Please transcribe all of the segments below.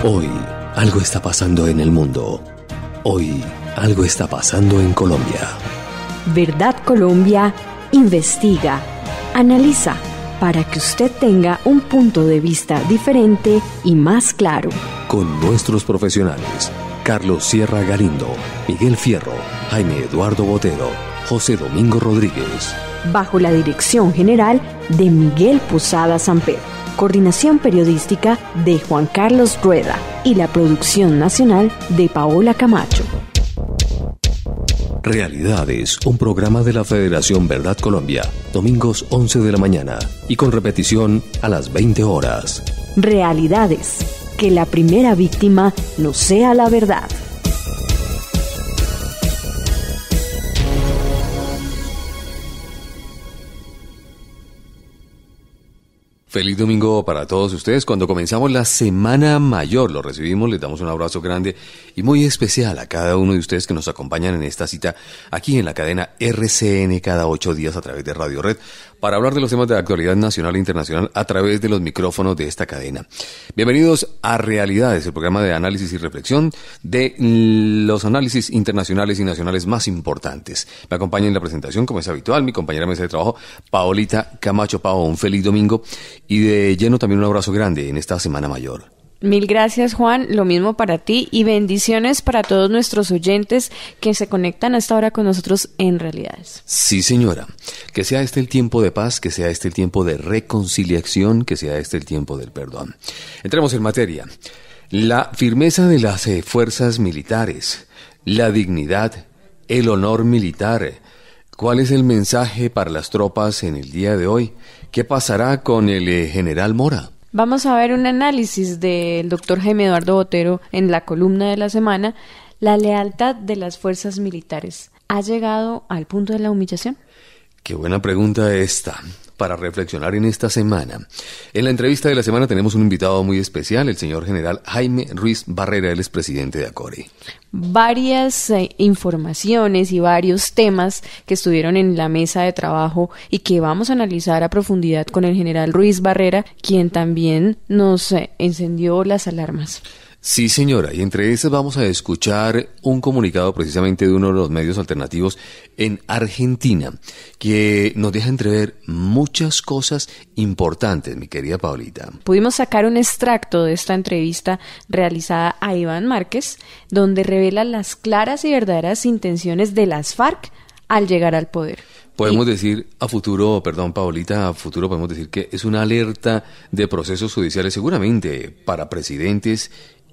Hoy algo está pasando en el mundo. Hoy algo está pasando en Colombia. Verdad Colombia investiga, analiza, para que usted tenga un punto de vista diferente y más claro. Con nuestros profesionales, Carlos Sierra Galindo, Miguel Fierro, Jaime Eduardo Botero, José Domingo Rodríguez. Bajo la dirección general de Miguel Posada Samper. Coordinación periodística de Juan Carlos Rueda y la producción nacional de Paola Camacho. Realidades, un programa de la Federación Verdad Colombia, domingos 11 de la mañana y con repetición a las 20 horas. Realidades, que la primera víctima no sea la verdad. Feliz domingo para todos ustedes. Cuando comenzamos la Semana Mayor, lo recibimos, les damos un abrazo grande y muy especial a cada uno de ustedes que nos acompañan en esta cita aquí en la cadena RCN cada 8 días a través de Radio Red para hablar de los temas de actualidad nacional e internacional a través de los micrófonos de esta cadena. Bienvenidos a Realidades, el programa de análisis y reflexión de los análisis internacionales y nacionales más importantes. Me acompaña en la presentación, como es habitual, mi compañera de mesa de trabajo, Paolita Camacho. Pao, un feliz domingo. Y de lleno también un abrazo grande en esta Semana Mayor. Mil gracias, Juan, lo mismo para ti y bendiciones para todos nuestros oyentes que se conectan a esta hora con nosotros en Realidades. Sí, señora, que sea este el tiempo de paz, que sea este el tiempo de reconciliación, que sea este el tiempo del perdón. Entremos en materia. La firmeza de las fuerzas militares, la dignidad, el honor militar. ¿Cuál es el mensaje para las tropas en el día de hoy? ¿Qué pasará con el general Mora? Vamos a ver un análisis del doctor Jaime Eduardo Botero en la columna de la semana. ¿La lealtad de las fuerzas militares ha llegado al punto de la humillación? Qué buena pregunta esta para reflexionar en esta semana. En la entrevista de la semana tenemos un invitado muy especial, el señor general Jaime Ruiz Barrera, él es presidente de ACORE. Varias informaciones y varios temas que estuvieron en la mesa de trabajo y que vamos a analizar a profundidad con el general Ruiz Barrera, quien también nos encendió las alarmas. Sí, señora, y entre esas vamos a escuchar un comunicado precisamente de uno de los medios alternativos en Argentina, que nos deja entrever muchas cosas importantes, mi querida Paulita. Pudimos sacar un extracto de esta entrevista realizada a Iván Márquez, donde revela las claras y verdaderas intenciones de las FARC al llegar al poder. Podemos decir a futuro, Paulita, a futuro podemos decir que es una alerta de procesos judiciales seguramente para presidentes.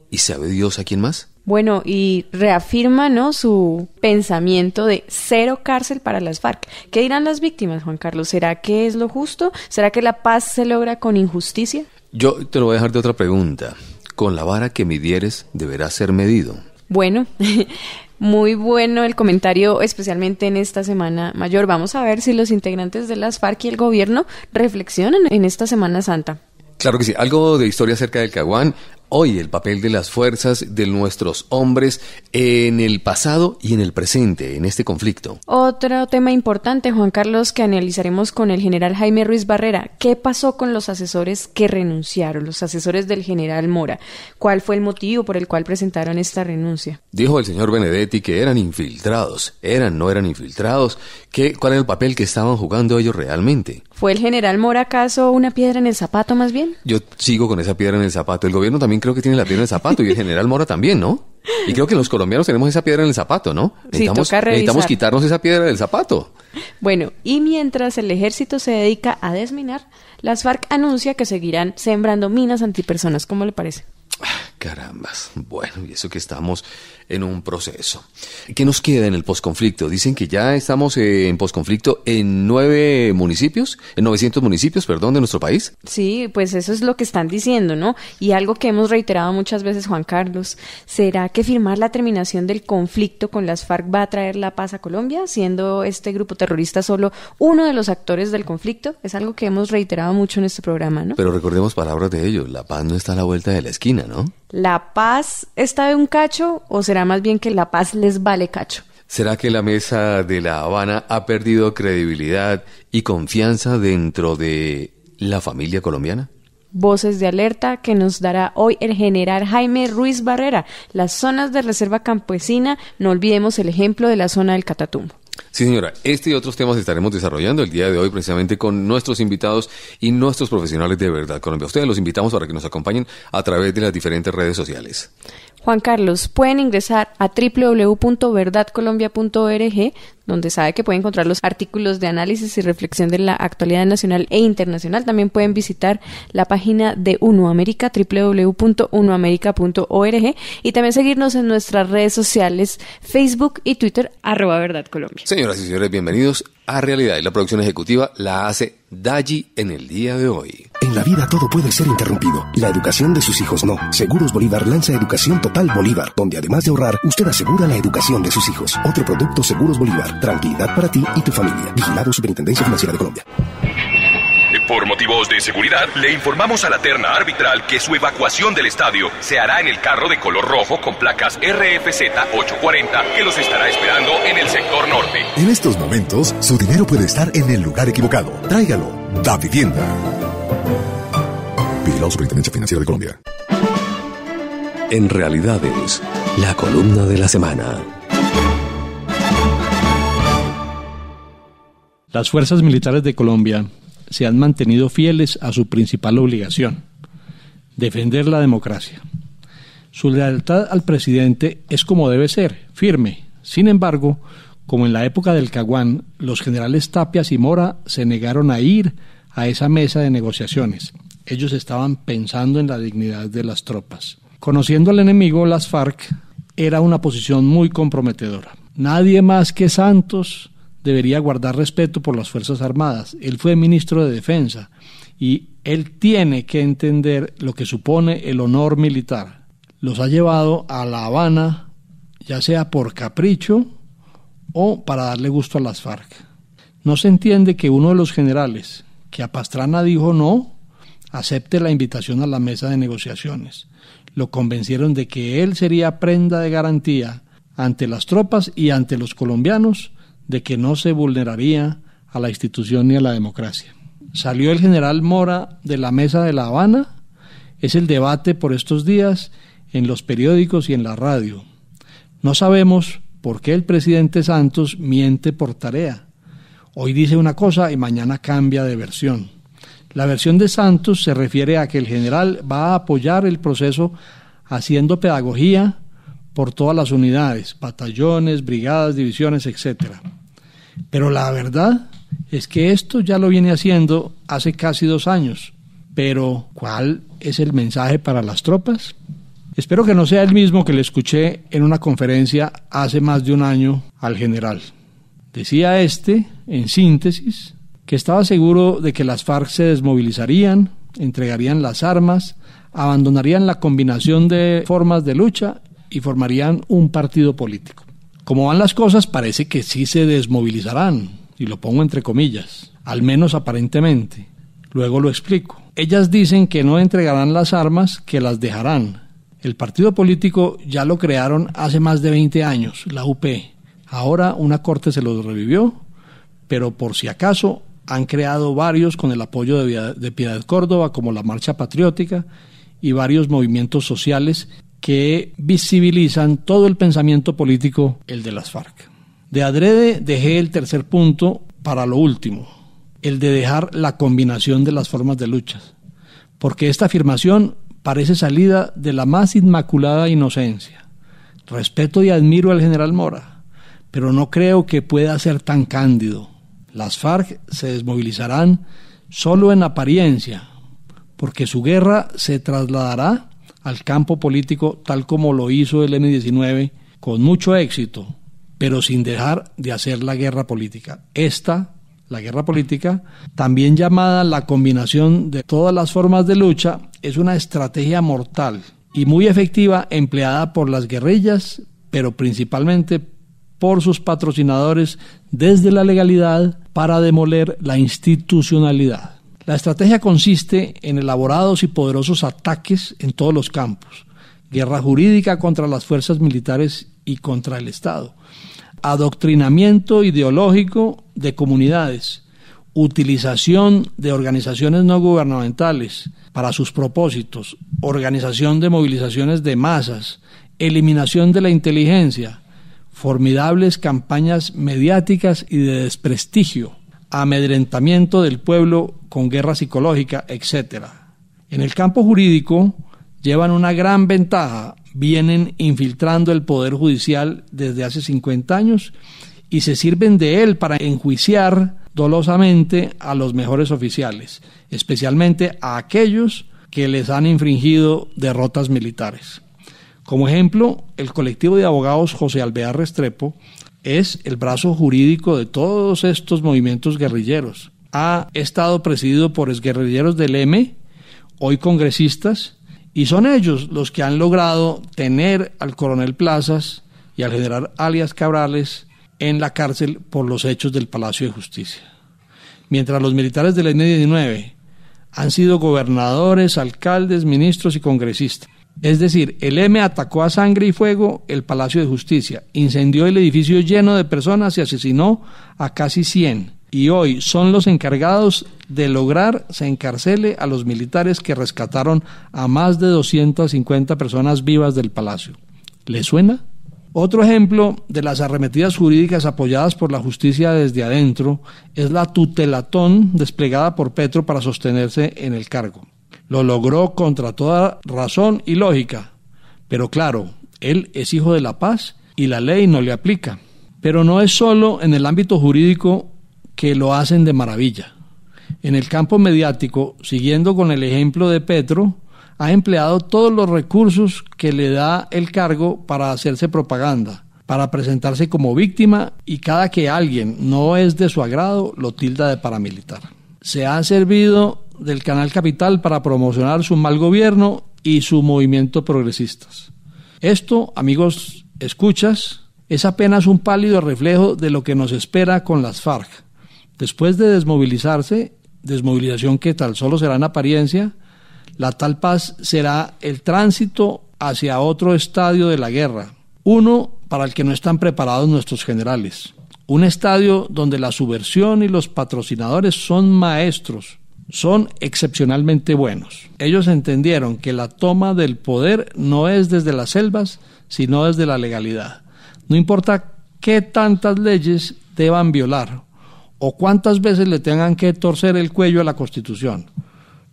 ¿Y sabe Dios a quién más? Bueno, y reafirma, ¿no?, su pensamiento de cero cárcel para las FARC. ¿Qué dirán las víctimas, Juan Carlos? ¿Será que es lo justo? ¿Será que la paz se logra con injusticia? Yo te lo voy a dejar de otra pregunta. Con la vara que midieres deberá ser medido. Bueno, muy bueno el comentario, especialmente en esta Semana Mayor. Vamos a ver si los integrantes de las FARC y el gobierno reflexionan en esta Semana Santa. Claro que sí. Algo de historia acerca del Caguán. Hoy el papel de las fuerzas de nuestros hombres en el pasado y en el presente, en este conflicto. Otro tema importante, Juan Carlos, que analizaremos con el general Jaime Ruiz Barrera. ¿Qué pasó con los asesores que renunciaron, los asesores del general Mora? ¿Cuál fue el motivo por el cual presentaron esta renuncia? Dijo el señor Benedetti que eran infiltrados. ¿No eran infiltrados? ¿Cuál era el papel que estaban jugando ellos realmente? ¿Fue el general Mora acaso una piedra en el zapato más bien? Yo sigo con esa piedra en el zapato. El gobierno también creo que tiene la piedra en el zapato y el general Mora también, ¿no? Y creo que los colombianos tenemos esa piedra en el zapato, ¿no? Necesitamos quitarnos esa piedra del zapato. Bueno, y mientras el ejército se dedica a desminar, las FARC anuncia que seguirán sembrando minas antipersonas. ¿Cómo le parece? Carambas. Bueno, y eso que estamos en un proceso. ¿Qué nos queda en el posconflicto? Dicen que ya estamos en posconflicto en 900 municipios, de nuestro país. Sí, pues eso es lo que están diciendo, ¿no? Y algo que hemos reiterado muchas veces, Juan Carlos, ¿será que firmar la terminación del conflicto con las FARC va a traer la paz a Colombia, siendo este grupo terrorista solo uno de los actores del conflicto? Es algo que hemos reiterado mucho en este programa, ¿no? Pero recordemos palabras de ellos, la paz no está a la vuelta de la esquina, ¿no? ¿La paz está de un cacho o será más bien que la paz les vale cacho? ¿Será que la mesa de La Habana ha perdido credibilidad y confianza dentro de la familia colombiana? Voces de Alerta, que nos dará hoy el general Jaime Ruiz Barrera. Las zonas de reserva campesina, no olvidemos el ejemplo de la zona del Catatumbo. Sí, señora, este y otros temas estaremos desarrollando el día de hoy precisamente con nuestros invitados y nuestros profesionales de Verdad Colombia. Ustedes los invitamos para que nos acompañen a través de las diferentes redes sociales. Juan Carlos, pueden ingresar a www.verdadcolombia.org, donde sabe que pueden encontrar los artículos de análisis y reflexión de la actualidad nacional e internacional. También pueden visitar la página de UnoAmérica, www.unoamerica.org, y también seguirnos en nuestras redes sociales, Facebook y Twitter, @verdadcolombia. Señoras y señores, bienvenidos a Realidad, y la producción ejecutiva la hace Dayi en el día de hoy. En la vida todo puede ser interrumpido. La educación de sus hijos no. Seguros Bolívar lanza Educación Total Bolívar, donde además de ahorrar, usted asegura la educación de sus hijos. Otro producto Seguros Bolívar. Tranquilidad para ti y tu familia. Vigilado Superintendencia Financiera de Colombia. Por motivos de seguridad, le informamos a la terna arbitral que su evacuación del estadio se hará en el carro de color rojo con placas RFZ 840 que los estará esperando en el sector norte. En estos momentos, su dinero puede estar en el lugar equivocado. Tráigalo. Da Vivienda. Vigilado Superintendencia Financiera de Colombia. En Realidades, la columna de la semana. Las fuerzas militares de Colombia se han mantenido fieles a su principal obligación, defender la democracia. Su lealtad al presidente es como debe ser, firme. Sin embargo, como en la época del Caguán, los generales Tapias y Mora se negaron a ir a esa mesa de negociaciones. Ellos estaban pensando en la dignidad de las tropas. Conociendo al enemigo, las FARC era una posición muy comprometedora. Nadie más que Santos debería guardar respeto por las Fuerzas Armadas. Él fue ministro de Defensa y él tiene que entender lo que supone el honor militar. Los ha llevado a La Habana, ya sea por capricho o para darle gusto a las FARC. No se entiende que uno de los generales, que a Pastrana dijo no, acepte la invitación a la mesa de negociaciones. Lo convencieron de que él sería prenda de garantía ante las tropas y ante los colombianos de que no se vulneraría a la institución ni a la democracia. Salió el general Mora de la mesa de La Habana, es el debate por estos días en los periódicos y en la radio. No sabemos por qué el presidente Santos miente por tarea. Hoy dice una cosa y mañana cambia de versión. La versión de Santos se refiere a que el general va a apoyar el proceso haciendo pedagogía por todas las unidades, batallones, brigadas, divisiones, etc. Pero la verdad es que esto ya lo viene haciendo hace casi 2 años. Pero, ¿cuál es el mensaje para las tropas? Espero que no sea el mismo que le escuché en una conferencia hace más de 1 año al general. Decía en síntesis, que estaba seguro de que las FARC se desmovilizarían, entregarían las armas, abandonarían la combinación de formas de lucha y formarían un partido político. Como van las cosas, parece que sí se desmovilizarán, y lo pongo entre comillas, al menos aparentemente. Luego lo explico. Ellas dicen que no entregarán las armas, que las dejarán. El partido político ya lo crearon hace más de 20 años, la UP. Ahora una corte se los revivió, pero por si acaso han creado varios con el apoyo de Piedad Córdoba, como la Marcha Patriótica, y varios movimientos sociales que visibilizan todo el pensamiento político, el de las FARC. De adrede dejé el tercer punto para lo último, el de dejar la combinación de las formas de lucha, porque esta afirmación parece salida de la más inmaculada inocencia. Respeto y admiro al general Mora, pero no creo que pueda ser tan cándido. Las FARC se desmovilizarán solo en apariencia, porque su guerra se trasladará al campo político tal como lo hizo el M-19 con mucho éxito, pero sin dejar de hacer la guerra política. La guerra política, también llamada la combinación de todas las formas de lucha, es una estrategia mortal y muy efectiva empleada por las guerrillas, pero principalmente por sus patrocinadores desde la legalidad para demoler la institucionalidad. La estrategia consiste en elaborados y poderosos ataques en todos los campos, guerra jurídica contra las fuerzas militares y contra el Estado, adoctrinamiento ideológico de comunidades, utilización de organizaciones no gubernamentales para sus propósitos, organización de movilizaciones de masas, eliminación de la inteligencia, formidables campañas mediáticas y de desprestigio, amedrentamiento del pueblo con guerra psicológica, etc. En el campo jurídico llevan una gran ventaja, vienen infiltrando el Poder Judicial desde hace 50 años y se sirven de él para enjuiciar dolosamente a los mejores oficiales, especialmente a aquellos que les han infringido derrotas militares. Como ejemplo, el colectivo de abogados José Alvear Restrepo es el brazo jurídico de todos estos movimientos guerrilleros. Ha estado presidido por exguerrilleros del M, hoy congresistas, y son ellos los que han logrado tener al coronel Plazas y al general alias Cabrales en la cárcel por los hechos del Palacio de Justicia. Mientras los militares del M-19 han sido gobernadores, alcaldes, ministros y congresistas. Es decir, el M atacó a sangre y fuego el Palacio de Justicia, incendió el edificio lleno de personas y asesinó a casi 100. Y hoy son los encargados de lograr se encarcele a los militares que rescataron a más de 250 personas vivas del Palacio. ¿Les suena? Otro ejemplo de las arremetidas jurídicas apoyadas por la justicia desde adentro es la tutelatón desplegada por Petro para sostenerse en el cargo. Lo logró contra toda razón y lógica, pero claro, él es hijo de la paz y la ley no le aplica. Pero no es solo en el ámbito jurídico que lo hacen de maravilla. En el campo mediático, siguiendo con el ejemplo de Petro, ha empleado todos los recursos que le da el cargo para hacerse propaganda, para presentarse como víctima y cada que alguien no es de su agrado lo tilda de paramilitar. Se ha servido del Canal Capital para promocionar su mal gobierno y su movimiento progresistas. Esto, amigos escuchas, es apenas un pálido reflejo de lo que nos espera con las FARC. Después de desmovilizarse, desmovilización que tal solo será en apariencia, la tal paz será el tránsito hacia otro estadio de la guerra, uno para el que no están preparados nuestros generales, un estadio donde la subversión y los patrocinadores son maestros, son excepcionalmente buenos. Ellos entendieron que la toma del poder no es desde las selvas, sino desde la legalidad. No importa qué tantas leyes deban violar o cuántas veces le tengan que torcer el cuello a la Constitución.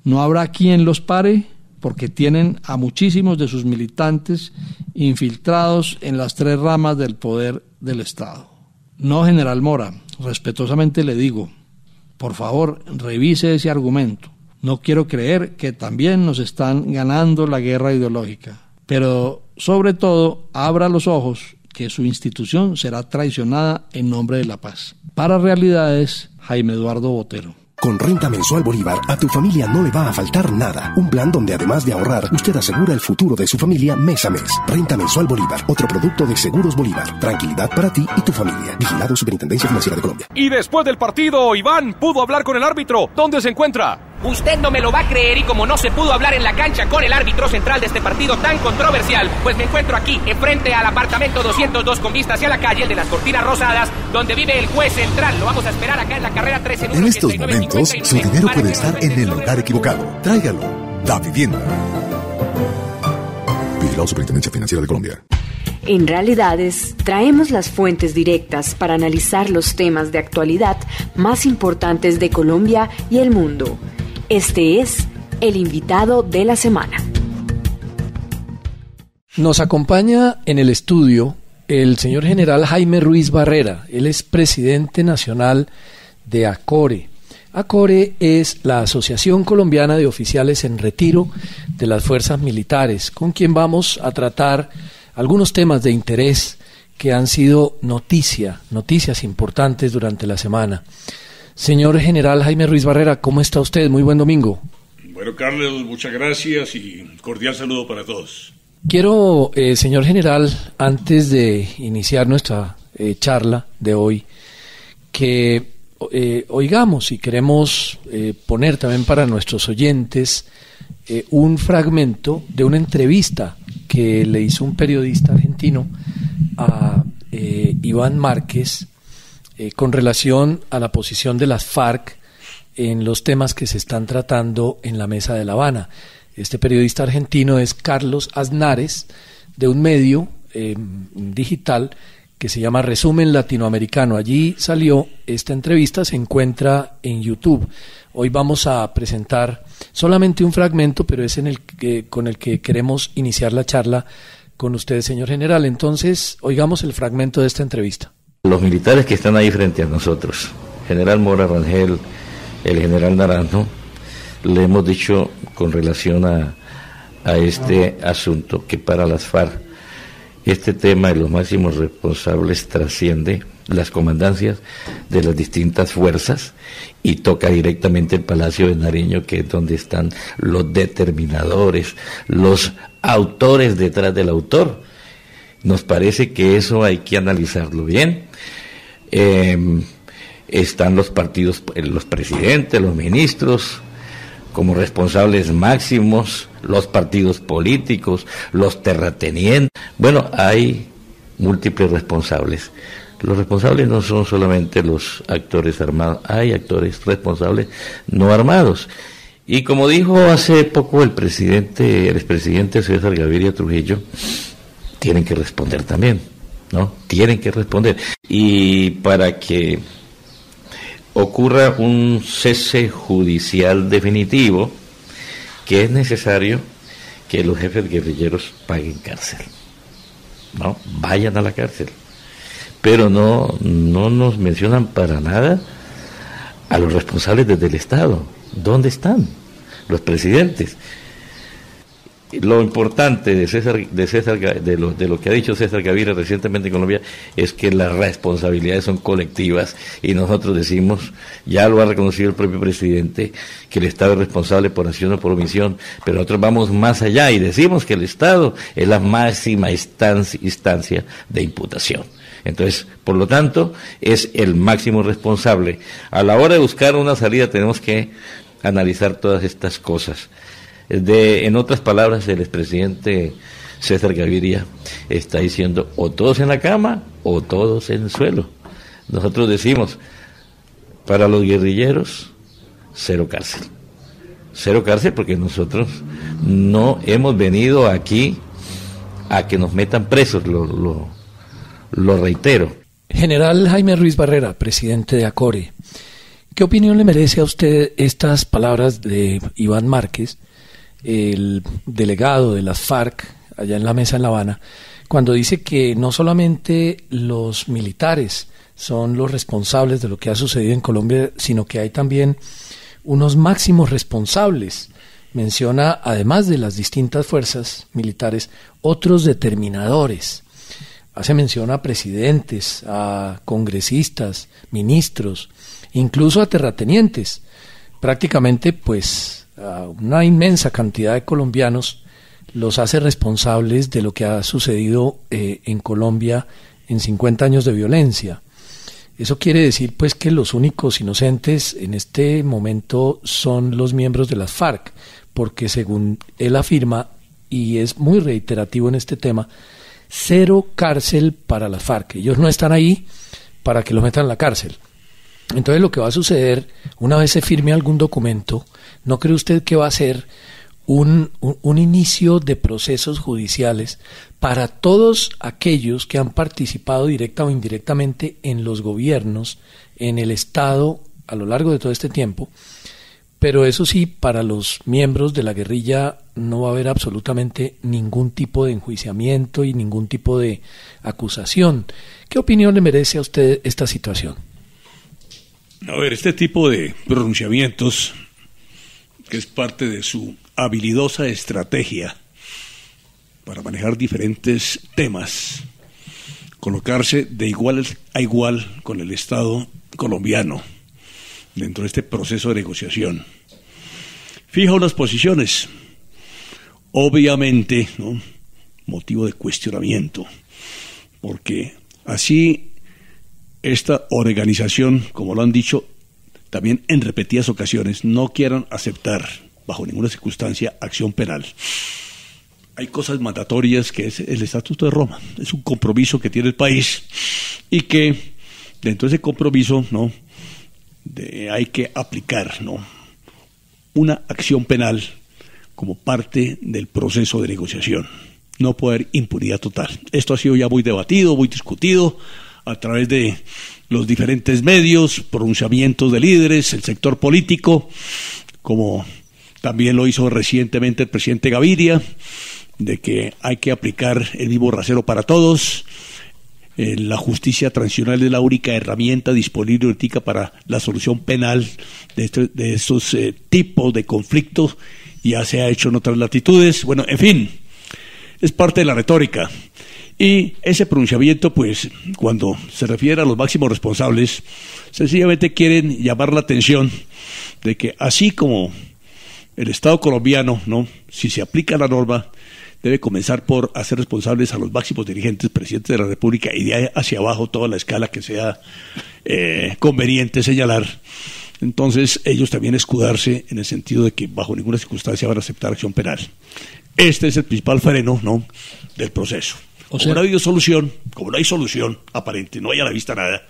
No habrá quien los pare porque tienen a muchísimos de sus militantes infiltrados en las 3 ramas del poder del Estado. No, general Mora, respetuosamente le digo, por favor, revise ese argumento. No quiero creer que también nos están ganando la guerra ideológica, pero sobre todo abra los ojos que su institución será traicionada en nombre de la paz. Para Realidades, Jaime Eduardo Botero. Con Renta Mensual Bolívar, a tu familia no le va a faltar nada. Un plan donde además de ahorrar, usted asegura el futuro de su familia mes a mes. Renta Mensual Bolívar, otro producto de Seguros Bolívar. Tranquilidad para ti y tu familia. Vigilado Superintendencia Financiera de Colombia. Y después del partido, Iván pudo hablar con el árbitro. ¿Dónde se encuentra? Usted no me lo va a creer, y como no se pudo hablar en la cancha con el árbitro central de este partido tan controversial, pues me encuentro aquí, enfrente al apartamento 202 con vista hacia la calle, el de las cortinas rosadas, donde vive el juez central. Lo vamos a esperar acá en la carrera 13 En estos momentos, su dinero puede estar en el lugar equivocado. Tráigalo. Da Vivienda. Vigilado Superintendencia Financiera de Colombia. En Realidades, traemos las fuentes directas para analizar los temas de actualidad más importantes de Colombia y el mundo. Este es el invitado de la semana. Nos acompaña en el estudio el señor general Jaime Ruiz Barrera. Él es presidente nacional de ACORE. ACORE es la Asociación Colombiana de Oficiales en Retiro de las Fuerzas Militares, con quien vamos a tratar algunos temas de interés que han sido noticias importantes durante la semana. Señor general Jaime Ruiz Barrera, ¿cómo está usted? Muy buen domingo. Bueno, Carlos, muchas gracias y cordial saludo para todos. Quiero, señor general, antes de iniciar nuestra charla de hoy, que oigamos y queremos poner también para nuestros oyentes un fragmento de una entrevista que le hizo un periodista argentino a Iván Márquez con relación a la posición de las FARC en los temas que se están tratando en la Mesa de La Habana. Este periodista argentino es Carlos Aznares, de un medio digital que se llama Resumen Latinoamericano. Allí salió esta entrevista, se encuentra en YouTube. Hoy vamos a presentar solamente un fragmento, pero es con el que queremos iniciar la charla con usted, señor general. Entonces, oigamos el fragmento de esta entrevista. Los militares que están ahí frente a nosotros, general Mora Rangel, el general Naranjo, le hemos dicho con relación a este asunto que para las FARC este tema de los máximos responsables trasciende las comandancias de las distintas fuerzas y toca directamente el Palacio de Nariño, que es donde están los determinadores, los autores detrás del autor. Nos parece que eso hay que analizarlo bien. Están los partidos, los presidentes, los ministros como responsables máximos, los partidos políticos, los terratenientes. Bueno, hay múltiples responsables. Los responsables no son solamente los actores armados, hay actores responsables no armados. Y como dijo hace poco el expresidente César Gaviria Trujillo, tienen que responder también, ¿no? Tienen que responder. Y para que ocurra un cese judicial definitivo, que es necesario que los jefes guerrilleros paguen cárcel, ¿no? Vayan a la cárcel. Pero no nos mencionan para nada a los responsables desde el Estado. ¿Dónde están los presidentes? Lo importante de lo que ha dicho César Gaviria recientemente en Colombia es que las responsabilidades son colectivas y nosotros decimos, ya lo ha reconocido el propio presidente, que el Estado es responsable por acción o por omisión, pero nosotros vamos más allá y decimos que el Estado es la máxima instancia de imputación. Entonces, por lo tanto, es el máximo responsable. A la hora de buscar una salida tenemos que analizar todas estas cosas. En otras palabras, el expresidente César Gaviria está diciendo o todos en la cama o todos en el suelo. Nosotros decimos, para los guerrilleros, cero cárcel. Cero cárcel porque nosotros no hemos venido aquí a que nos metan presos, lo reitero. General Jaime Ruiz Barrera, presidente de ACORE, ¿qué opinión le merece a usted estas palabras de Iván Márquez, el delegado de las FARC allá en la Mesa en La Habana, cuando dice que no solamente los militares son los responsables de lo que ha sucedido en Colombia, sino que hay también unos máximos responsables? Menciona, además de las distintas fuerzas militares, otros determinadores. Hace mención a presidentes, a congresistas, ministros, incluso a terratenientes. Prácticamente, pues, a una inmensa cantidad de colombianos los hace responsables de lo que ha sucedido en Colombia en 50 años de violencia. Eso quiere decir, pues, que los únicos inocentes en este momento son los miembros de las FARC, porque según él afirma, y es muy reiterativo en este tema, cero cárcel para las FARC. Ellos no están ahí para que los metan en la cárcel. Entonces lo que va a suceder, una vez se firme algún documento, ¿no cree usted que va a ser un inicio de procesos judiciales para todos aquellos que han participado directa o indirectamente en los gobiernos, en el Estado, a lo largo de todo este tiempo? Pero eso sí, para los miembros de la guerrilla no va a haber absolutamente ningún tipo de enjuiciamiento y ningún tipo de acusación. ¿Qué opinión le merece a usted esta situación? A ver, este tipo de pronunciamientos, que es parte de su habilidosa estrategia para manejar diferentes temas, colocarse de igual a igual con el Estado colombiano dentro de este proceso de negociación, fija unas posiciones, obviamente, ¿no?, motivo de cuestionamiento, porque así esta organización, como lo han dicho también en repetidas ocasiones, no quieran aceptar bajo ninguna circunstancia acción penal. Hay cosas mandatorias que es el Estatuto de Roma, es un compromiso que tiene el país y que dentro de ese compromiso, ¿no?, hay que aplicar, ¿no?, una acción penal como parte del proceso de negociación. No puede haber impunidad total. Esto ha sido ya muy debatido, muy discutido a través de los diferentes medios, pronunciamientos de líderes, el sector político, como también lo hizo recientemente el presidente Gaviria, de que hay que aplicar el mismo rasero para todos. La justicia transicional es la única herramienta disponible ahorita para la solución penal de estos tipos de conflictos. Ya se ha hecho en otras latitudes. Bueno, en fin, es parte de la retórica. Y ese pronunciamiento, pues, cuando se refiere a los máximos responsables, sencillamente quieren llamar la atención de que así como el Estado colombiano, ¿no?, si se aplica la norma, debe comenzar por hacer responsables a los máximos dirigentes, presidentes de la República, y de ahí hacia abajo toda la escala que sea conveniente señalar. Entonces ellos también escudarse en el sentido de que bajo ninguna circunstancia van a aceptar acción penal. Este es el principal freno, ¿no?, del proceso. Como no ha habido solución, como no hay solución aparente, no hay a la vista nada,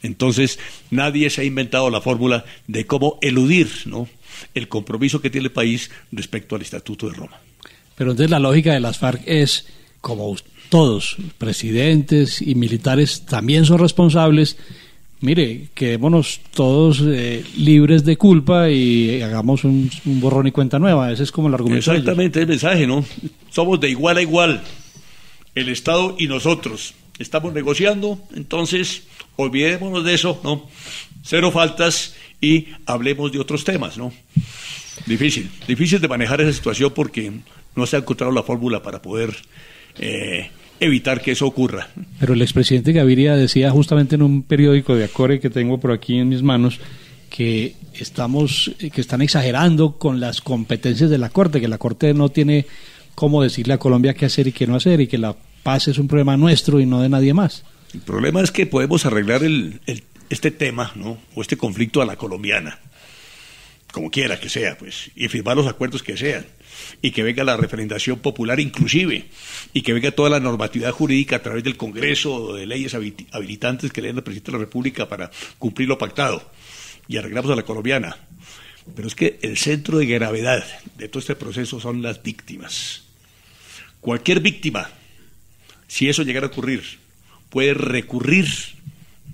entonces nadie se ha inventado la fórmula de cómo eludir, ¿no?, el compromiso que tiene el país respecto al Estatuto de Roma. Pero entonces la lógica de las FARC es, como todos, presidentes y militares también son responsables, mire, quedémonos todos libres de culpa y hagamos un borrón y cuenta nueva. Ese es como el argumento. Exactamente, el mensaje, ¿no? Somos de igual a igual, el Estado y nosotros. Estamos negociando, entonces olvidémonos de eso, ¿no? Cero faltas y hablemos de otros temas, ¿no? Difícil de manejar esa situación porque no se ha encontrado la fórmula para poder evitar que eso ocurra. Pero el expresidente Gaviria decía justamente en un periódico de Acore que tengo por aquí en mis manos que están exagerando con las competencias de la Corte, que la Corte no tiene cómo decirle a Colombia qué hacer y qué no hacer, y que la paz es un problema nuestro y no de nadie más. El problema es que podemos arreglar este tema, ¿no?, o este conflicto a la colombiana, como quiera que sea, pues, y firmar los acuerdos que sean, y que venga la referendación popular inclusive, y que venga toda la normatividad jurídica a través del Congreso o de leyes habilitantes que le den al presidente de la República para cumplir lo pactado, y arreglamos a la colombiana. Pero es que el centro de gravedad de todo este proceso son las víctimas. Cualquier víctima, si eso llegara a ocurrir, puede recurrir,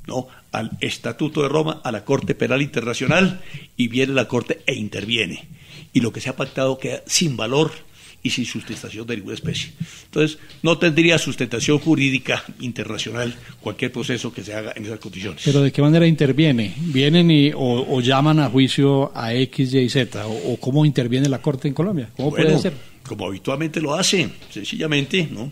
¿no?, al Estatuto de Roma, a la Corte Penal Internacional, y viene la Corte e interviene. Y lo que se ha pactado queda sin valor y sin sustentación de ninguna especie. Entonces, no tendría sustentación jurídica internacional cualquier proceso que se haga en esas condiciones. ¿Pero de qué manera interviene? ¿Vienen o llaman a juicio a X, Y, Z? ¿O cómo interviene la Corte en Colombia? ¿Cómo puede ser? Como habitualmente lo hace, sencillamente, ¿no?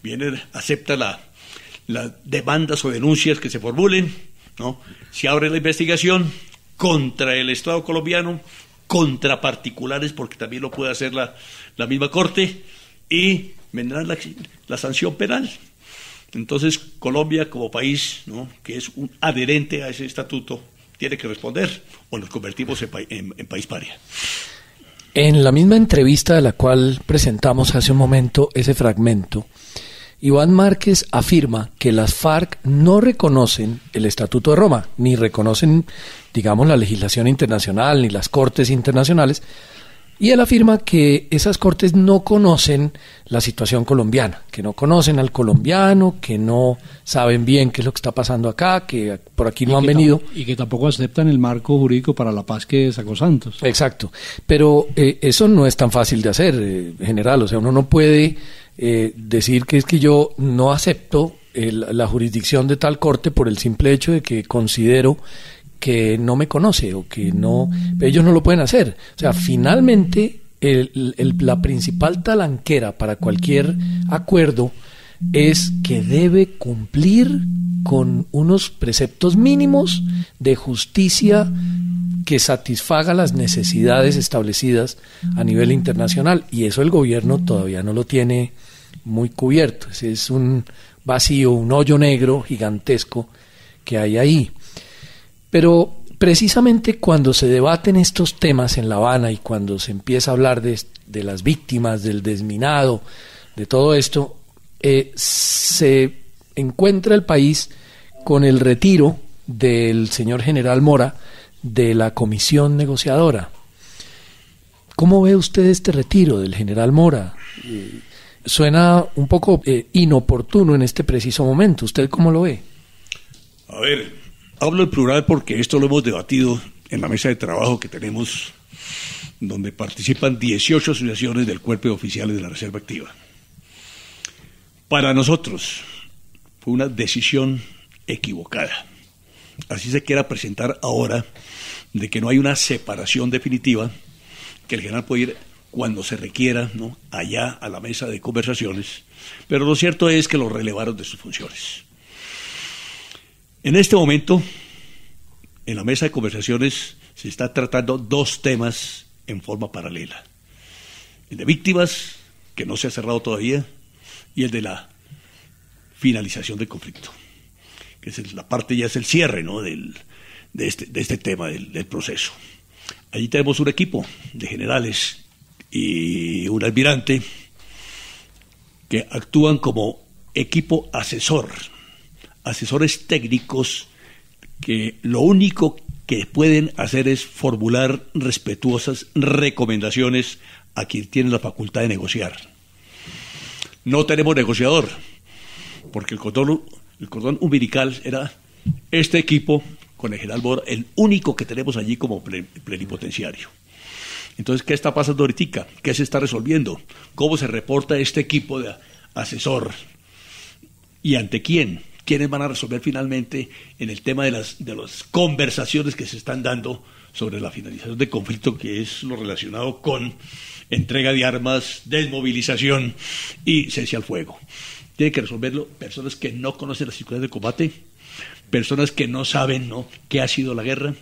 Viene, acepta las demandas o denuncias que se formulen, ¿no? Se abre la investigación contra el Estado colombiano, contra particulares, porque también lo puede hacer la misma Corte, y vendrá la sanción penal. Entonces Colombia como país, ¿no?, que es un adherente a ese estatuto, tiene que responder, o nos convertimos en país paria. En la misma entrevista de la cual presentamos hace un momento ese fragmento, Iván Márquez afirma que las FARC no reconocen el Estatuto de Roma, ni reconocen, digamos, la legislación internacional, ni las cortes internacionales, y él afirma que esas cortes no conocen la situación colombiana, que no conocen al colombiano, que no saben bien qué es lo que está pasando acá, que por aquí no han venido. Y que tampoco aceptan el marco jurídico para la paz que sacó Santos. Exacto, pero eso no es tan fácil de hacer, general, o sea, uno no puede decir que es que yo no acepto la jurisdicción de tal corte por el simple hecho de que considero que no me conoce o que no, ellos no lo pueden hacer. O sea, finalmente la principal talanquera para cualquier acuerdo es que debe cumplir con unos preceptos mínimos de justicia que satisfaga las necesidades establecidas a nivel internacional, y eso el gobierno todavía no lo tiene muy cubierto. Ese es un vacío, un hoyo negro gigantesco que hay ahí. Pero precisamente cuando se debaten estos temas en La Habana y cuando se empieza a hablar de las víctimas, del desminado, de todo esto, se encuentra el país con el retiro del señor general Mora de la comisión negociadora. ¿Cómo ve usted este retiro del general Mora? Suena un poco inoportuno en este preciso momento. ¿Usted cómo lo ve? A ver, hablo en plural porque esto lo hemos debatido en la mesa de trabajo que tenemos, donde participan 18 asociaciones del Cuerpo de Oficiales de la Reserva Activa. Para nosotros fue una decisión equivocada. Así se quiera presentar ahora de que no hay una separación definitiva, que el general puede ir cuando se requiera, ¿no?, allá a la mesa de conversaciones, pero lo cierto es que lo relevaron de sus funciones. En este momento, en la mesa de conversaciones se está tratando dos temas en forma paralela: el de víctimas, que no se ha cerrado todavía, y el de la finalización del conflicto, que es la parte, ya es el cierre, ¿no?, de este tema del proceso. Allí tenemos un equipo de generales y un almirante que actúan como equipo asesor, asesores técnicos que lo único que pueden hacer es formular respetuosas recomendaciones a quien tiene la facultad de negociar. No tenemos negociador, porque el cordón umbilical era este equipo con el general Mora, el único que tenemos allí como plenipotenciario. Entonces, ¿qué está pasando ahorita? ¿Qué se está resolviendo? ¿Cómo se reporta este equipo de asesor? ¿Y ante quién? ¿Quiénes van a resolver finalmente en el tema de las conversaciones que se están dando sobre la finalización del conflicto, que es lo relacionado con entrega de armas, desmovilización y cese al fuego? Tienen que resolverlo personas que no conocen las circunstancias de combate, personas que no saben, ¿no?, qué ha sido la guerra,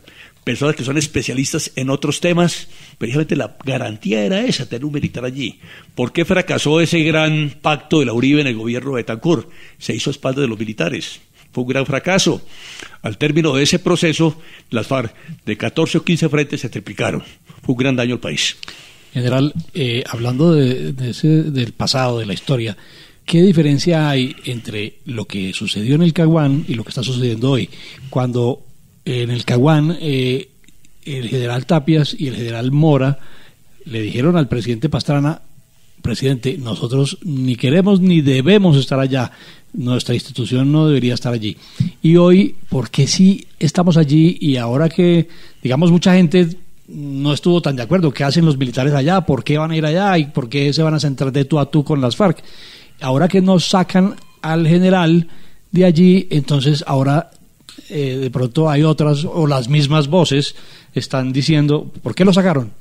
personas que son especialistas en otros temas. Precisamente la garantía era esa, tener un militar allí. ¿Por qué fracasó ese gran pacto de la Uribe en el gobierno de Betancur? Se hizo a espaldas de los militares. Fue un gran fracaso. Al término de ese proceso, las FARC de 14 o 15 se triplicaron. Fue un gran daño al país. General, hablando del pasado, de la historia, ¿qué diferencia hay entre lo que sucedió en el Caguán y lo que está sucediendo hoy? Cuando en el Caguán el general Tapias y el general Mora le dijeron al presidente Pastrana: presidente, nosotros ni queremos ni debemos estar allá, nuestra institución no debería estar allí. Y hoy, ¿por qué sí estamos allí? Y ahora que, digamos, mucha gente no estuvo tan de acuerdo, ¿qué hacen los militares allá? ¿Por qué van a ir allá? ¿Y por qué se van a centrar de tú a tú con las FARC? Ahora que nos sacan al general de allí, entonces ahora de pronto hay otras o las mismas voces están diciendo: ¿por qué lo sacaron?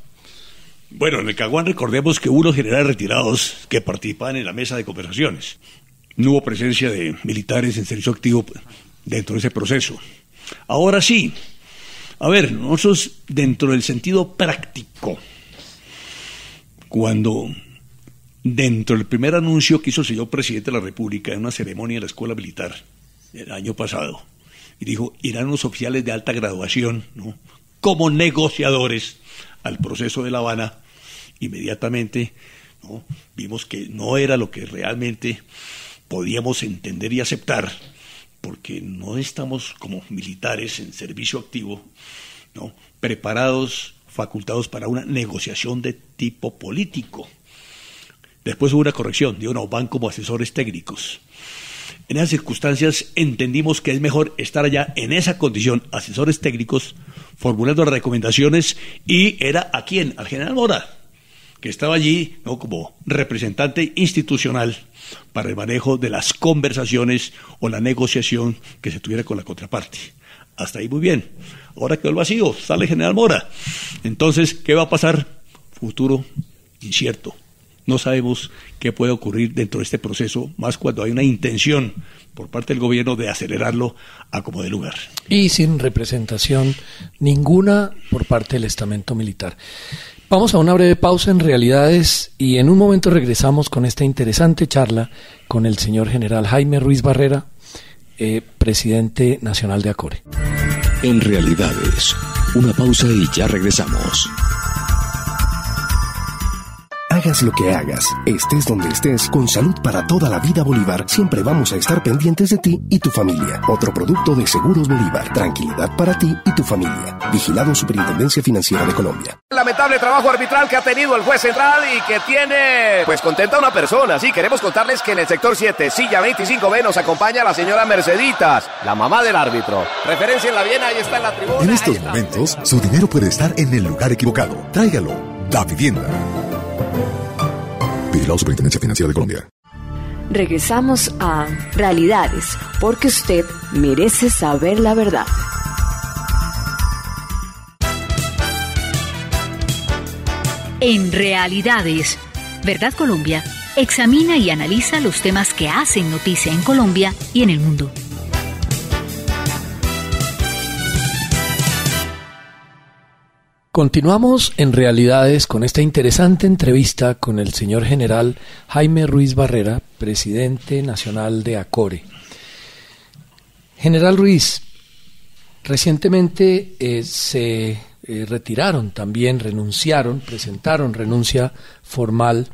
Bueno, en el Caguán recordemos que hubo unos generales retirados que participaban en la mesa de conversaciones. No hubo presencia de militares en servicio activo dentro de ese proceso. Ahora sí, a ver, nosotros dentro del sentido práctico, cuando dentro del primer anuncio que hizo el señor presidente de la República en una ceremonia en la Escuela Militar el año pasado, y dijo: irán unos oficiales de alta graduación, ¿no?, como negociadores al proceso de La Habana, inmediatamente, ¿no?, vimos que no era lo que realmente podíamos entender y aceptar, porque no estamos como militares en servicio activo, ¿no?, preparados, facultados para una negociación de tipo político. Después hubo una corrección, digo, no, van como asesores técnicos. En esas circunstancias entendimos que es mejor estar allá en esa condición, asesores técnicos, formulando recomendaciones, y era ¿a quién? Al general Mora, que estaba allí, ¿no?, como representante institucional para el manejo de las conversaciones o la negociación que se tuviera con la contraparte. Hasta ahí muy bien. Ahora quedó el vacío, sale el general Mora. Entonces, ¿qué va a pasar? Futuro incierto. No sabemos qué puede ocurrir dentro de este proceso, más cuando hay una intención por parte del gobierno de acelerarlo a como de lugar. Y sin representación ninguna por parte del estamento militar. Vamos a una breve pausa en Realidades y en un momento regresamos con esta interesante charla con el señor general Jaime Ruiz Barrera, presidente nacional de ACORE. En Realidades, una pausa y ya regresamos. Hagas lo que hagas, estés donde estés, con Salud para toda la vida Bolívar, siempre vamos a estar pendientes de ti y tu familia. Otro producto de Seguros Bolívar. Tranquilidad para ti y tu familia. Vigilado Superintendencia Financiera de Colombia. Lamentable trabajo arbitral que ha tenido el juez central y que tiene, pues, contenta a una persona. Sí, queremos contarles que en el sector 7, silla 25B, nos acompaña la señora Merceditas, la mamá del árbitro. Referencia en la bien, ahí está en la tribuna. En estos momentos, su dinero puede estar en el lugar equivocado. Tráigalo. Da Vivienda. Vigilado Superintendencia Financiera de Colombia. Regresamos a Realidades, porque usted merece saber la verdad. En Realidades, Verdad Colombia examina y analiza los temas que hacen noticia en Colombia y en el mundo. Continuamos en Realidades con esta interesante entrevista con el señor general Jaime Ruiz Barrera, presidente nacional de ACORE. General Ruiz, recientemente se retiraron también, presentaron renuncia formal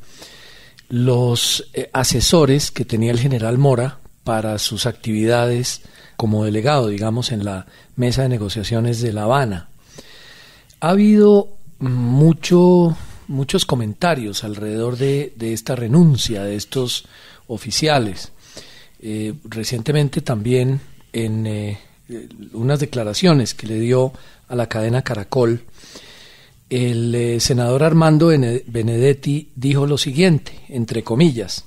los asesores que tenía el general Mora para sus actividades como delegado, digamos, en la mesa de negociaciones de La Habana. Ha habido muchos comentarios alrededor de esta renuncia de estos oficiales. Recientemente también en unas declaraciones que le dio a la cadena Caracol, el senador Armando Benedetti dijo lo siguiente, entre comillas: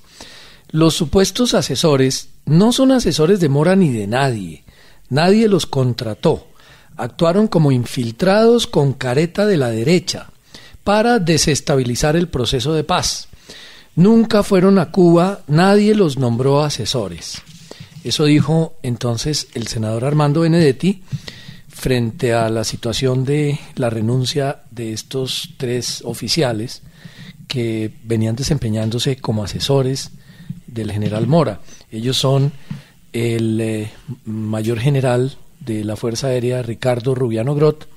los supuestos asesores no son asesores de Mora ni de nadie los contrató. Actuaron como infiltrados con careta de la derecha para desestabilizar el proceso de paz. Nunca fueron a Cuba, nadie los nombró asesores. Eso dijo entonces el senador Armando Benedetti frente a la situación de la renuncia de estos 3 oficiales que venían desempeñándose como asesores del general Mora. Ellos son el mayor general de la Fuerza Aérea Ricardo Rubiano Grot,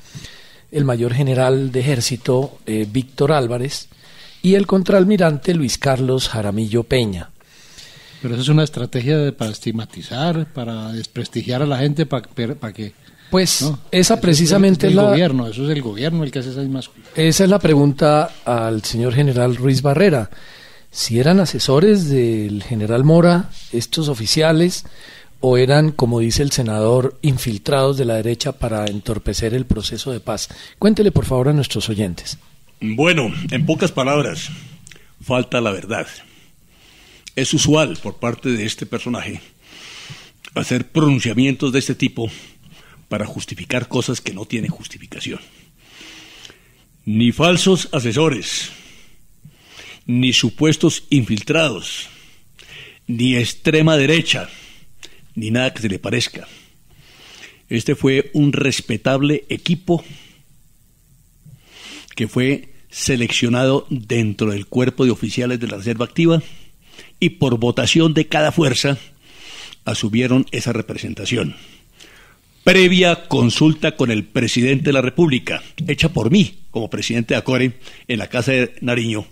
el mayor general de Ejército Víctor Álvarez y el contraalmirante Luis Carlos Jaramillo Peña. Pero eso es una estrategia para estigmatizar, para desprestigiar a la gente, para que... Pues ¿no? Esa precisamente es la... Eso es el gobierno el que hace esas más... Esa es la pregunta al señor general Ruiz Barrera. Si eran asesores del general Mora, estos oficiales, o eran, como dice el senador, infiltrados de la derecha para entorpecer el proceso de paz. Cuéntele, por favor, a nuestros oyentes. Bueno, en pocas palabras, falta la verdad. Es usual por parte de este personaje hacer pronunciamientos de este tipo para justificar cosas que no tienen justificación. Ni falsos asesores, ni supuestos infiltrados, ni extrema derecha, ni nada que se le parezca. Este fue un respetable equipo que fue seleccionado dentro del cuerpo de oficiales de la Reserva Activa y por votación de cada fuerza asumieron esa representación. Previa consulta con el presidente de la República, hecha por mí como presidente de ACORE en la Casa de Nariño,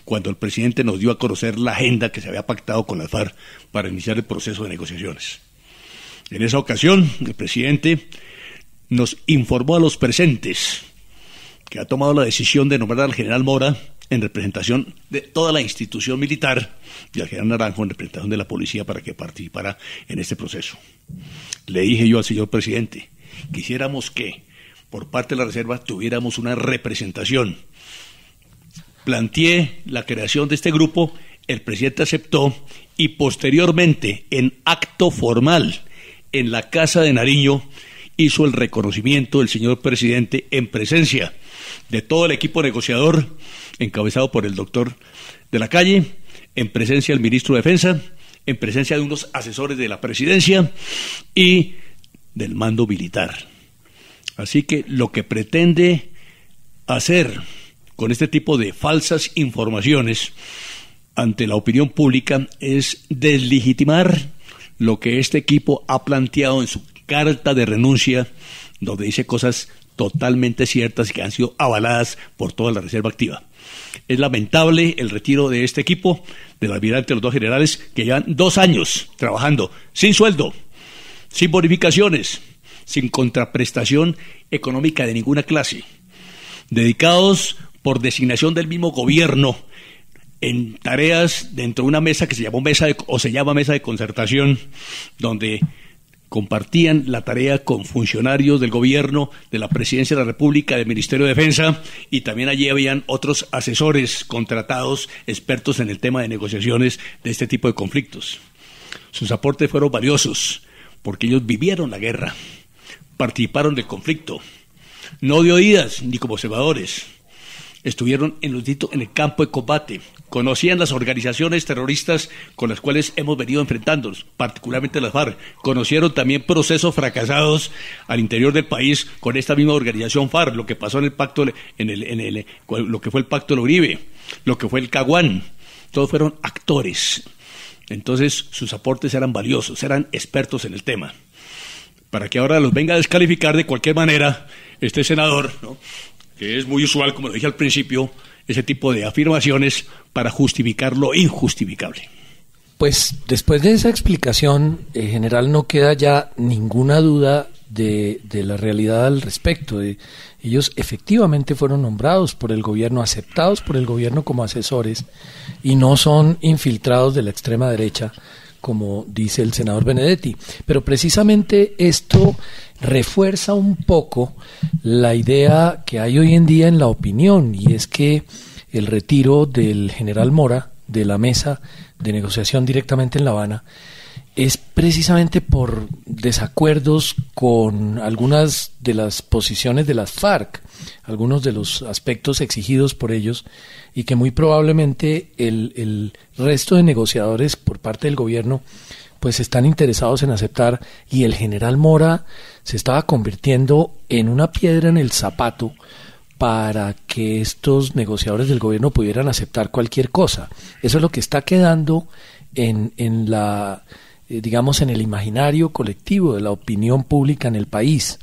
cuando el presidente nos dio a conocer la agenda que se había pactado con las FARC para iniciar el proceso de negociaciones. En esa ocasión, el presidente nos informó a los presentes que ha tomado la decisión de nombrar al general Mora en representación de toda la institución militar y al general Naranjo en representación de la policía para que participara en este proceso. Le dije yo al señor presidente, quisiéramos que por parte de la Reserva tuviéramos una representación. Planteé la creación de este grupo, el presidente aceptó y posteriormente, en acto formal, en la Casa de Nariño, hizo el reconocimiento del señor presidente en presencia de todo el equipo negociador, encabezado por el doctor de la Calle, en presencia del ministro de Defensa, en presencia de unos asesores de la presidencia y del mando militar. Así que lo que pretende hacer con este tipo de falsas informaciones ante la opinión pública es deslegitimar lo que este equipo ha planteado en su carta de renuncia, donde dice cosas totalmente ciertas y que han sido avaladas por toda la Reserva Activa. Es lamentable el retiro de este equipo, del almirante, los dos generales, que llevan 2 años trabajando sin sueldo, sin bonificaciones, sin contraprestación económica de ninguna clase, dedicados por designación del mismo gobierno en tareas dentro de una mesa que se llama mesa de concertación, donde compartían la tarea con funcionarios del gobierno, de la Presidencia de la República, del Ministerio de Defensa, y también allí habían otros asesores contratados, expertos en el tema de negociaciones de este tipo de conflictos. Sus aportes fueron valiosos, porque ellos vivieron la guerra, participaron del conflicto, no de oídas ni como observadores. Estuvieron en el campo de combate, conocían las organizaciones terroristas con las cuales hemos venido enfrentándonos, particularmente las FARC, conocieron también procesos fracasados al interior del país con esta misma organización FARC, lo que pasó en el pacto, lo que fue el pacto de Uribe, lo que fue el Caguán, todos fueron actores. Entonces sus aportes eran valiosos, eran expertos en el tema. Para que ahora los venga a descalificar de cualquier manera este senador, ¿no?, que es muy usual, como lo dije al principio, ese tipo de afirmaciones para justificar lo injustificable. Pues después de esa explicación, general, no queda ya ninguna duda de la realidad al respecto. Ellos efectivamente fueron nombrados por el gobierno, aceptados por el gobierno como asesores, y no son infiltrados de la extrema derecha, como dice el senador Benedetti. Pero precisamente esto refuerza un poco la idea que hay hoy en día en la opinión, y es que el retiro del general Mora de la mesa de negociación directamente en La Habana es precisamente por desacuerdos con algunas de las posiciones de las FARC, algunos de los aspectos exigidos por ellos, y que muy probablemente el resto de negociadores por parte del gobierno pues están interesados en aceptar, y el general Mora se estaba convirtiendo en una piedra en el zapato para que estos negociadores del gobierno pudieran aceptar cualquier cosa. Eso es lo que está quedando en la, digamos, en el imaginario colectivo de la opinión pública en el país.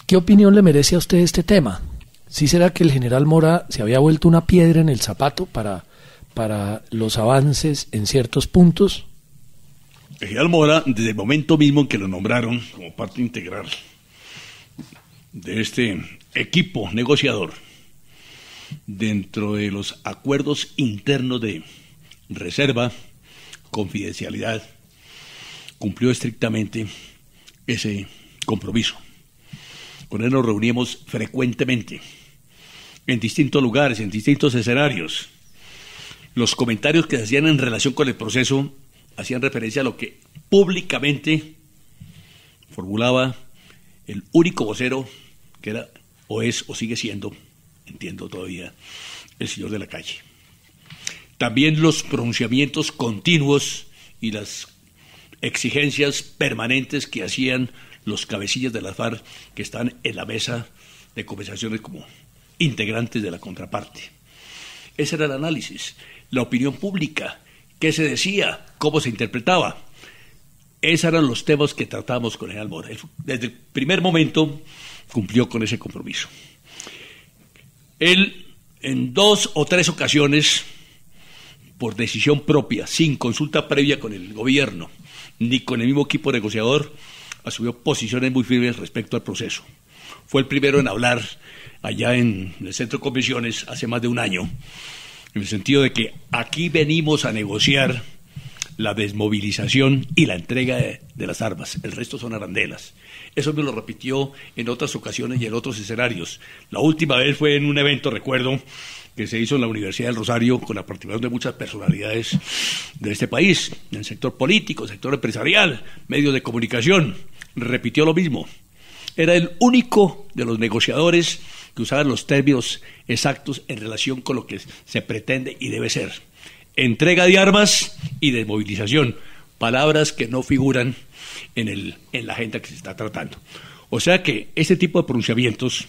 ¿Qué opinión le merece a usted este tema? ¿Sí será que el general Mora se había vuelto una piedra en el zapato para los avances en ciertos puntos? El general Mora, desde el momento mismo en que lo nombraron como parte integral de este equipo negociador, dentro de los acuerdos internos de reserva, confidencialidad, cumplió estrictamente ese compromiso. Con él nos reuníamos frecuentemente, en distintos lugares, en distintos escenarios. Los comentarios que se hacían en relación con el proceso hacían referencia a lo que públicamente formulaba el único vocero que era, o es, o sigue siendo, entiendo todavía, el señor de la Calle. También los pronunciamientos continuos y las exigencias permanentes que hacían los cabecillas de las FARC, que están en la mesa de conversaciones como integrantes de la contraparte. Ese era el análisis. La opinión pública, qué se decía, cómo se interpretaba. Esos eran los temas que tratábamos con el general Mora. Desde el primer momento cumplió con ese compromiso. Él, en 2 o 3 ocasiones, por decisión propia, sin consulta previa con el gobierno, ni con el mismo equipo negociador, asumió posiciones muy firmes respecto al proceso. Fue el primero en hablar allá en el Centro de Convenciones hace más de un año, en el sentido de que aquí venimos a negociar la desmovilización y la entrega de las armas, el resto son arandelas. Eso me lo repitió en otras ocasiones y en otros escenarios. La última vez fue en un evento, recuerdo, que se hizo en la Universidad del Rosario con la participación de muchas personalidades de este país, en el sector político, sector empresarial, medios de comunicación. Repitió lo mismo. Era el único de los negociadores que usaban los términos exactos en relación con lo que se pretende y debe ser. Entrega de armas y desmovilización, palabras que no figuran en la agenda que se está tratando. O sea que este tipo de pronunciamientos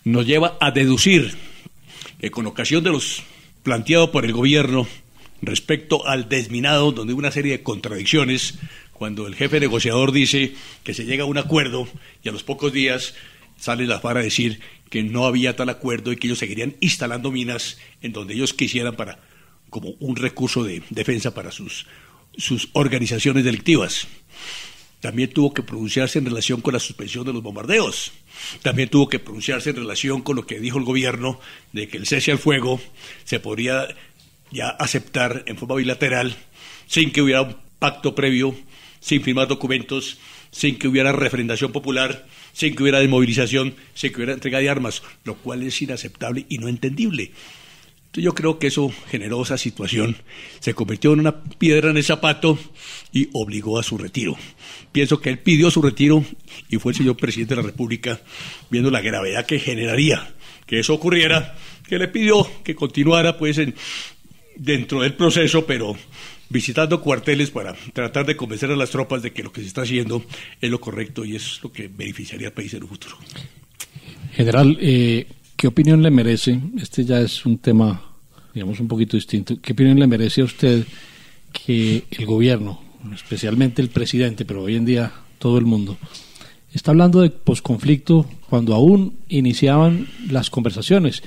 nos lleva a deducir que con ocasión de los planteados por el gobierno respecto al desminado, donde hay una serie de contradicciones, cuando el jefe negociador dice que se llega a un acuerdo y a los pocos días sale la FARC a decir que no había tal acuerdo y que ellos seguirían instalando minas en donde ellos quisieran para como un recurso de defensa para sus organizaciones delictivas. También tuvo que pronunciarse en relación con la suspensión de los bombardeos. También tuvo que pronunciarse en relación con lo que dijo el gobierno de que el cese al fuego se podría ya aceptar en forma bilateral sin que hubiera un pacto previo, sin firmar documentos, sin que hubiera refrendación popular, sin que hubiera desmovilización, sin que hubiera entrega de armas, lo cual es inaceptable y no entendible. Entonces yo creo que eso generó esa situación, se convirtió en una piedra en el zapato y obligó a su retiro. Pienso que él pidió su retiro y fue el señor presidente de la República, viendo la gravedad que generaría que eso ocurriera, que le pidió que continuara pues dentro del proceso, pero visitando cuarteles para tratar de convencer a las tropas de que lo que se está haciendo es lo correcto y es lo que beneficiaría al país en el futuro. General, ¿qué opinión le merece? Este ya es un tema, digamos, un poquito distinto. ¿Qué opinión le merece a usted que el gobierno, especialmente el presidente, pero hoy en día todo el mundo, está hablando de posconflicto cuando aún iniciaban las conversaciones?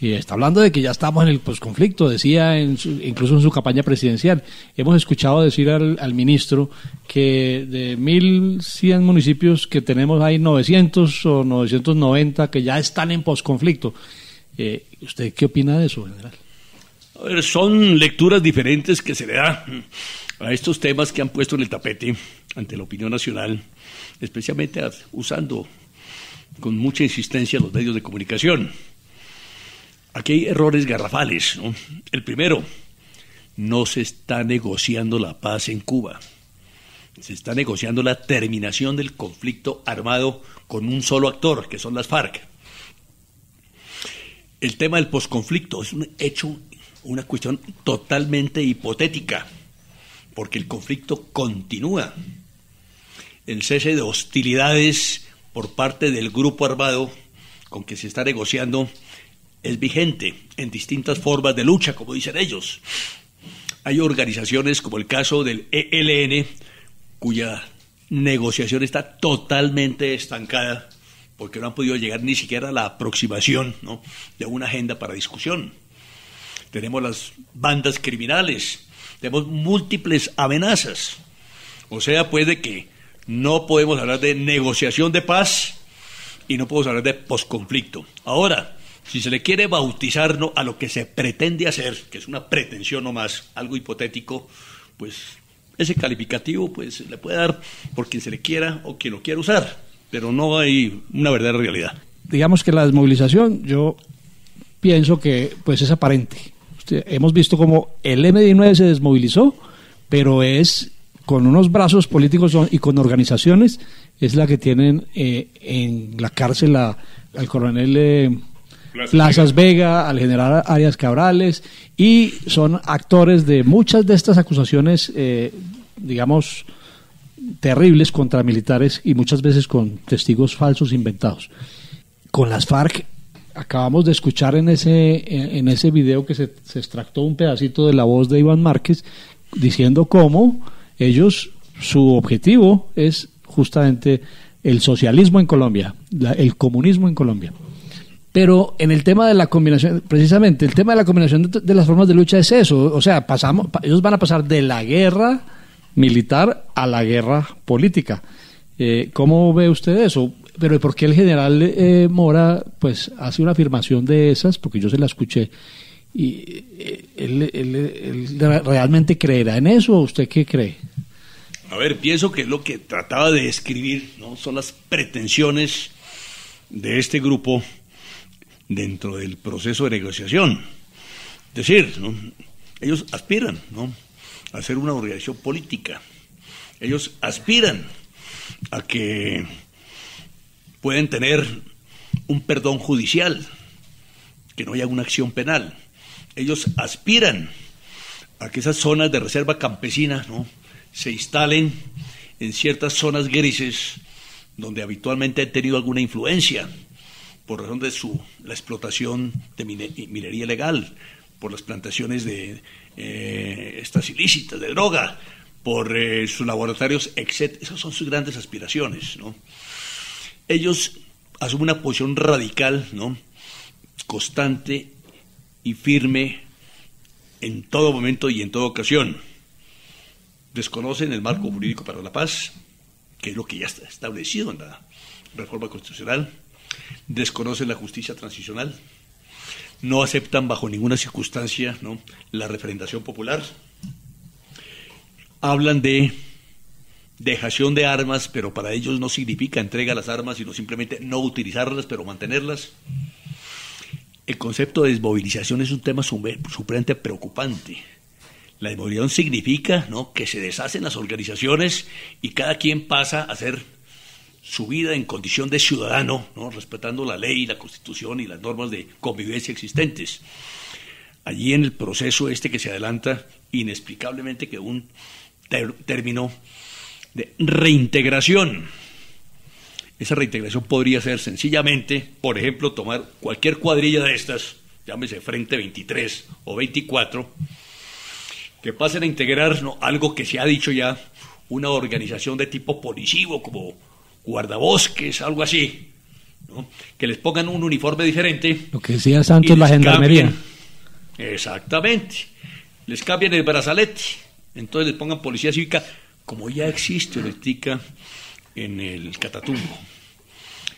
Y está hablando de que ya estamos en el posconflicto, decía incluso en su campaña presidencial. Hemos escuchado decir al ministro que de 1.100 municipios que tenemos hay 900 o 990 que ya están en posconflicto. ¿Usted qué opina de eso, general? A ver, son lecturas diferentes que se le da a estos temas que han puesto en el tapete ante la opinión nacional, especialmente usando con mucha insistencia los medios de comunicación. Aquí hay errores garrafales, ¿no? El primero, no se está negociando la paz en Cuba. Se está negociando la terminación del conflicto armado con un solo actor, que son las FARC. El tema del posconflicto es un hecho, una cuestión totalmente hipotética, porque el conflicto continúa. El cese de hostilidades por parte del grupo armado con que se está negociando es vigente en distintas formas de lucha, como dicen ellos. Hay organizaciones como el caso del ELN, cuya negociación está totalmente estancada, porque no han podido llegar ni siquiera a la aproximación, ¿no?, de una agenda para discusión. Tenemos las bandas criminales, tenemos múltiples amenazas. O sea, pues, de que no podemos hablar de negociación de paz y no podemos hablar de posconflicto. Ahora, si se le quiere bautizar a lo que se pretende hacer, que es una pretensión nomás, algo hipotético, pues ese calificativo pues le puede dar por quien se le quiera o quien lo quiera usar, pero no hay una verdadera realidad. Digamos que la desmovilización, yo pienso que pues es aparente. Hemos visto como el M-19 se desmovilizó, pero es con unos brazos políticos y con organizaciones, es la que tienen en la cárcel al coronel Plazas Vega, al general Arias Cabrales, y son actores de muchas de estas acusaciones, digamos, terribles contra militares y muchas veces con testigos falsos inventados. Con las FARC, acabamos de escuchar en ese video que se extractó un pedacito de la voz de Iván Márquez, diciendo cómo ellos, su objetivo es justamente el socialismo en Colombia, el comunismo en Colombia. Pero en el tema de la combinación, precisamente, el tema de la combinación de las formas de lucha es eso. O sea, ellos van a pasar de la guerra militar a la guerra política. ¿Cómo ve usted eso? Pero ¿por qué el general Mora pues hace una afirmación de esas? Porque yo se la escuché. ¿Y él realmente creerá en eso o usted qué cree? A ver, pienso que lo que trataba de describir, ¿no?, son las pretensiones de este grupo dentro del proceso de negociación. Es decir, ¿no?, ellos aspiran, ¿no?, a ser una organización política. Ellos aspiran a que pueden tener un perdón judicial, que no haya una acción penal. Ellos aspiran a que esas zonas de reserva campesina, ¿no?, se instalen en ciertas zonas grises donde habitualmente han tenido alguna influencia por razón de la explotación de minería ilegal, por las plantaciones de estas ilícitas, de droga, por sus laboratorios, etc. Esas son sus grandes aspiraciones, ¿no? Ellos asume una posición radical, ¿no?, constante y firme en todo momento y en toda ocasión. Desconocen el marco jurídico para la paz, que es lo que ya está establecido en la reforma constitucional. Desconocen la justicia transicional. No aceptan bajo ninguna circunstancia, ¿no?, la referendación popular. Hablan de dejación de armas, pero para ellos no significa entrega a las armas, sino simplemente no utilizarlas, pero mantenerlas. El concepto de desmovilización es un tema supremamente preocupante. La desmovilización significa, ¿no?, que se deshacen las organizaciones y cada quien pasa a hacer su vida en condición de ciudadano, ¿no?, respetando la ley, la Constitución y las normas de convivencia existentes. Allí en el proceso que se adelanta, inexplicablemente quedó un término de reintegración. Esa reintegración podría ser sencillamente, por ejemplo, tomar cualquier cuadrilla de estas, llámese Frente 23 o 24, que pasen a integrar, ¿no?, algo que se ha dicho ya, una organización de tipo policivo, como guardabosques, algo así, ¿no?, que les pongan un uniforme diferente. Lo que decía Santos, la gendarmería. Exactamente. Les cambian el brazalete, entonces les pongan policía cívica, como ya existe ahorita en el Catatumbo.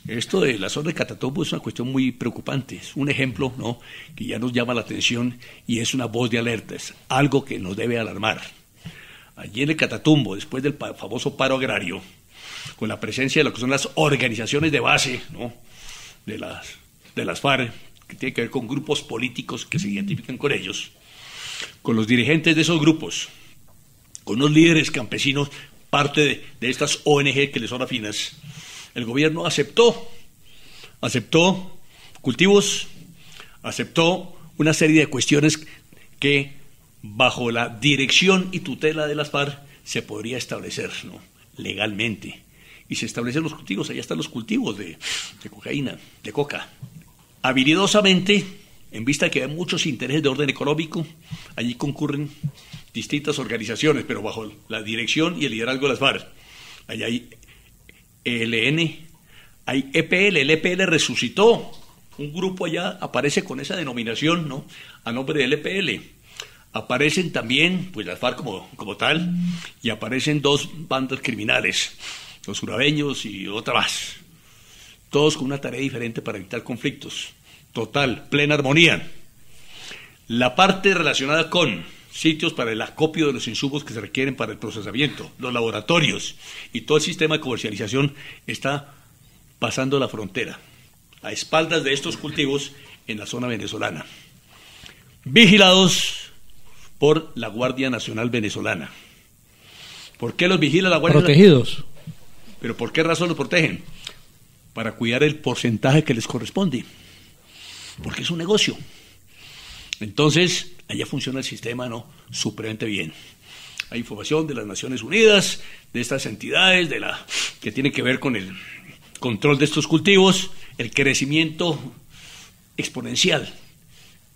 Esto de la zona de Catatumbo es una cuestión muy preocupante, es un ejemplo, ¿no?, que ya nos llama la atención y es una voz de alerta, es algo que nos debe alarmar. Allí en el Catatumbo, después del famoso paro agrario, con la presencia de lo que son las organizaciones de base, ¿no?, de las FARC, que tiene que ver con grupos políticos que se identifican con ellos, con los dirigentes de esos grupos, con los líderes campesinos, parte de estas ONG que les son afinas, el gobierno aceptó cultivos, aceptó una serie de cuestiones que bajo la dirección y tutela de las FARC se podría establecer, ¿no?, legalmente. Y se establecen los cultivos, allá están los cultivos de cocaína, de coca. Habilidosamente, en vista de que hay muchos intereses de orden económico, allí concurren distintas organizaciones, pero bajo la dirección y el liderazgo de las FARC. Allí hay ELN, hay EPL, el EPL resucitó, un grupo allá aparece con esa denominación, ¿no?, a nombre del EPL. Aparecen también, pues, las FARC como tal, y aparecen dos bandas criminales, los urabeños y otra más, todos con una tarea diferente para evitar conflictos. Total, plena armonía. La parte relacionada con sitios para el acopio de los insumos que se requieren para el procesamiento, los laboratorios y todo el sistema de comercialización está pasando la frontera, a espaldas de estos cultivos en la zona venezolana, vigilados por la Guardia Nacional Venezolana. ¿Por qué los vigila la Guardia Nacional? Protegidos. ¿Pero por qué razón los protegen? Para cuidar el porcentaje que les corresponde, porque es un negocio. Entonces, allá funciona el sistema, ¿no?, supremamente bien. Hay información de las Naciones Unidas, de estas entidades, que tienen que ver con el control de estos cultivos, el crecimiento exponencial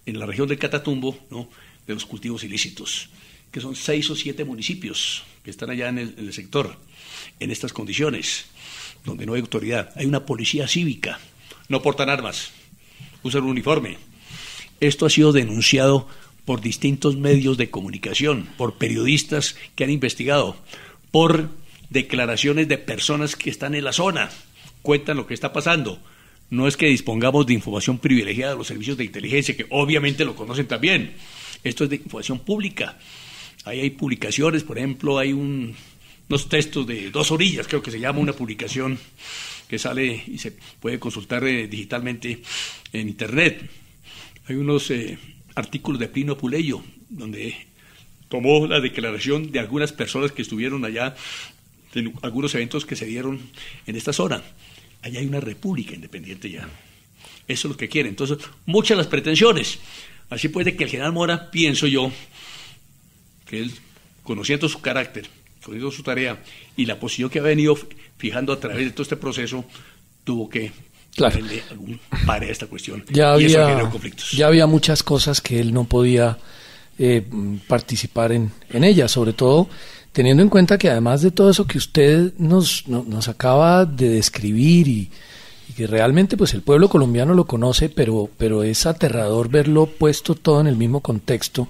en la región del Catatumbo, ¿no?, de los cultivos ilícitos, que son 6 o 7 municipios que están allá en el sector, en estas condiciones, donde no hay autoridad. Hay una policía cívica, no portan armas, usan un uniforme. Esto ha sido denunciado por distintos medios de comunicación, por periodistas que han investigado, por declaraciones de personas que están en la zona, cuentan lo que está pasando. No es que dispongamos de información privilegiada de los servicios de inteligencia, que obviamente lo conocen también. Esto es de información pública. Ahí hay publicaciones, por ejemplo, hay unos textos de 2 orillas, creo que se llama, una publicación que sale y se puede consultar digitalmente en Internet. Hay unos artículos de Plinio Puleyo, donde tomó la declaración de algunas personas que estuvieron allá, en algunos eventos que se dieron en esta zona. Allá hay una república independiente ya. Eso es lo que quiere. Entonces, muchas las pretensiones. Así puede que el general Mora, pienso yo, que él, conociendo su carácter, conociendo su tarea y la posición que ha venido fijando a través de todo este proceso, tuvo que darle algún pare a esta cuestión. Y eso generó conflictos. Ya había muchas cosas que él no podía participar en ellas, sobre todo teniendo en cuenta que además de todo eso que usted nos acaba de describir y y que realmente pues el pueblo colombiano lo conoce, pero es aterrador verlo puesto todo en el mismo contexto.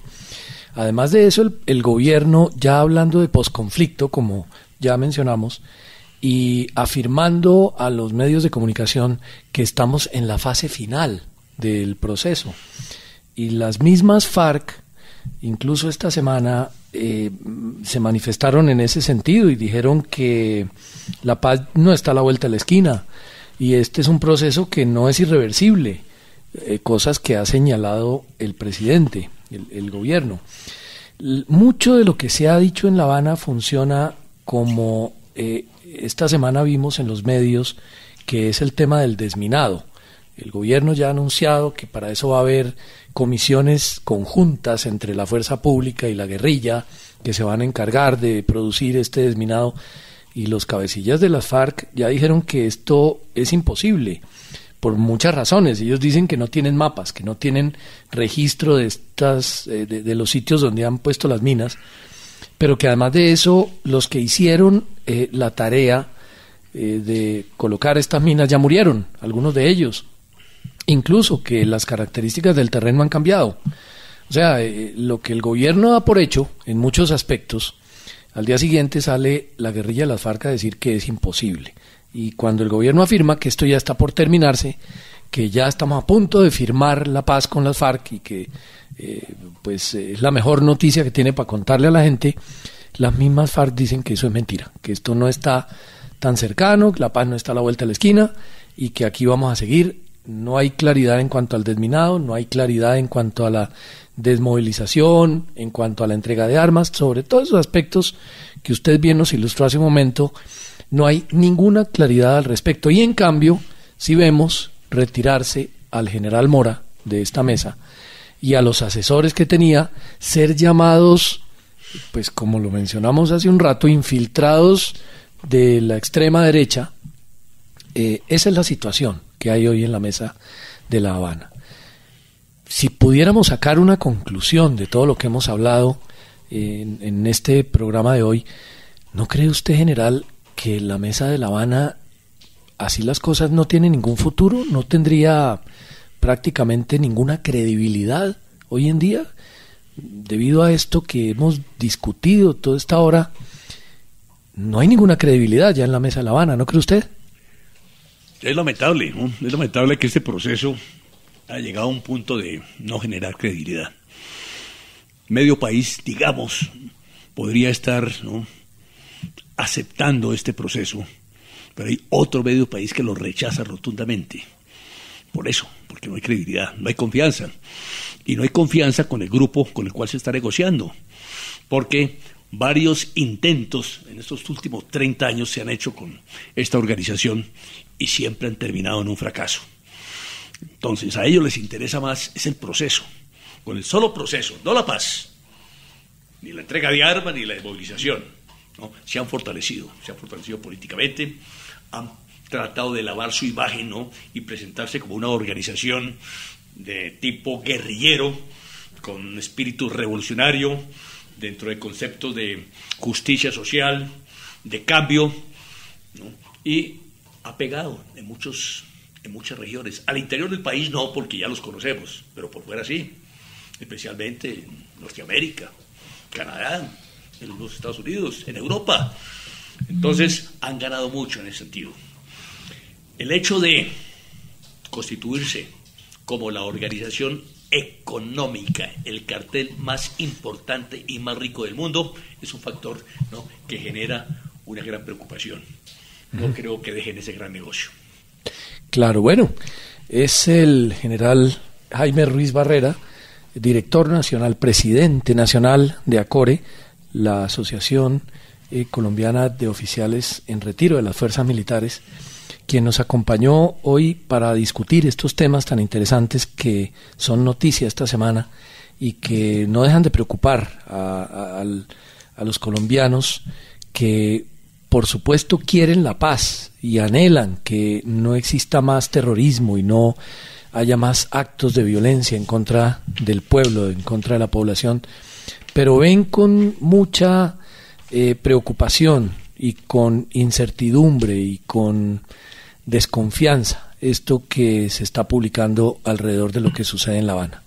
Además de eso, el gobierno, ya hablando de posconflicto, como ya mencionamos, y afirmando a los medios de comunicación que estamos en la fase final del proceso. Y las mismas FARC, incluso esta semana, se manifestaron en ese sentido y dijeron que la paz no está a la vuelta de la esquina y este es un proceso que no es irreversible, cosas que ha señalado el presidente, el gobierno. Mucho de lo que se ha dicho en La Habana funciona como esta semana vimos en los medios, que es el tema del desminado. El gobierno ya ha anunciado que para eso va a haber comisiones conjuntas entre la fuerza pública y la guerrilla que se van a encargar de producir este desminado, y los cabecillas de las FARC ya dijeron que esto es imposible por muchas razones. Ellos dicen que no tienen mapas, que no tienen registro de estas de los sitios donde han puesto las minas, pero que además de eso los que hicieron la tarea de colocar estas minas ya murieron, algunos de ellos. Incluso que las características del terreno han cambiado. O sea, lo que el gobierno da por hecho en muchos aspectos, al día siguiente sale la guerrilla de las FARC a decir que es imposible. Y cuando el gobierno afirma que esto ya está por terminarse, que ya estamos a punto de firmar la paz con las FARC y que es la mejor noticia que tiene para contarle a la gente, las mismas FARC dicen que eso es mentira, que esto no está tan cercano, que la paz no está a la vuelta de la esquina y que aquí vamos a seguir. No hay claridad en cuanto al desminado, no hay claridad en cuanto a la desmovilización, en cuanto a la entrega de armas, sobre todos esos aspectos que usted bien nos ilustró hace un momento, no hay ninguna claridad al respecto. Y en cambio, si vemos retirarse al general Mora de esta mesa y a los asesores que tenía ser llamados, pues como lo mencionamos hace un rato, infiltrados de la extrema derecha, esa es la situación que hay hoy en la mesa de La Habana. Si pudiéramos sacar una conclusión de todo lo que hemos hablado en este programa de hoy, ¿no cree usted, general, que la mesa de La Habana, así las cosas, no tiene ningún futuro? ¿No tendría prácticamente ninguna credibilidad hoy en día? Debido a esto que hemos discutido toda esta hora, no hay ninguna credibilidad ya en la mesa de La Habana, ¿no cree usted? Es lamentable, ¿no? Es lamentable que este proceso haya llegado a un punto de no generar credibilidad. Medio país, digamos, podría estar, ¿no?, aceptando este proceso, pero hay otro medio país que lo rechaza rotundamente. Por eso, porque no hay credibilidad, no hay confianza. Y no hay confianza con el grupo con el cual se está negociando, porque varios intentos en estos últimos 30 años se han hecho con esta organización y siempre han terminado en un fracaso. Entonces a ellos les interesa más es el proceso, con el solo proceso, no la paz, ni la entrega de armas, ni la desmovilización, ¿no? Se han fortalecido políticamente, han tratado de lavar su imagen, ¿no?, y presentarse como una organización de tipo guerrillero, con espíritu revolucionario, dentro de conceptos de justicia social, de cambio, ¿no? Y ha pegado en muchas regiones. Al interior del país no, porque ya los conocemos, pero por fuera sí, especialmente en Norteamérica, Canadá, en los Estados Unidos, en Europa. Entonces han ganado mucho en ese sentido. El hecho de constituirse como la organización económica, el cartel más importante y más rico del mundo, es un factor, ¿no?, que genera una gran preocupación. No creo que dejen ese gran negocio. Claro, bueno, es el general Jaime Ruiz Barrera, director nacional, presidente nacional de ACORE, la Asociación Colombiana de Oficiales en Retiro de las Fuerzas Militares, quien nos acompañó hoy para discutir estos temas tan interesantes que son noticia esta semana y que no dejan de preocupar a los colombianos, que por supuesto quieren la paz y anhelan que no exista más terrorismo y no haya más actos de violencia en contra del pueblo, en contra de la población, pero ven con mucha preocupación y con incertidumbre y con desconfianza esto que se está publicando alrededor de lo que sucede en La Habana.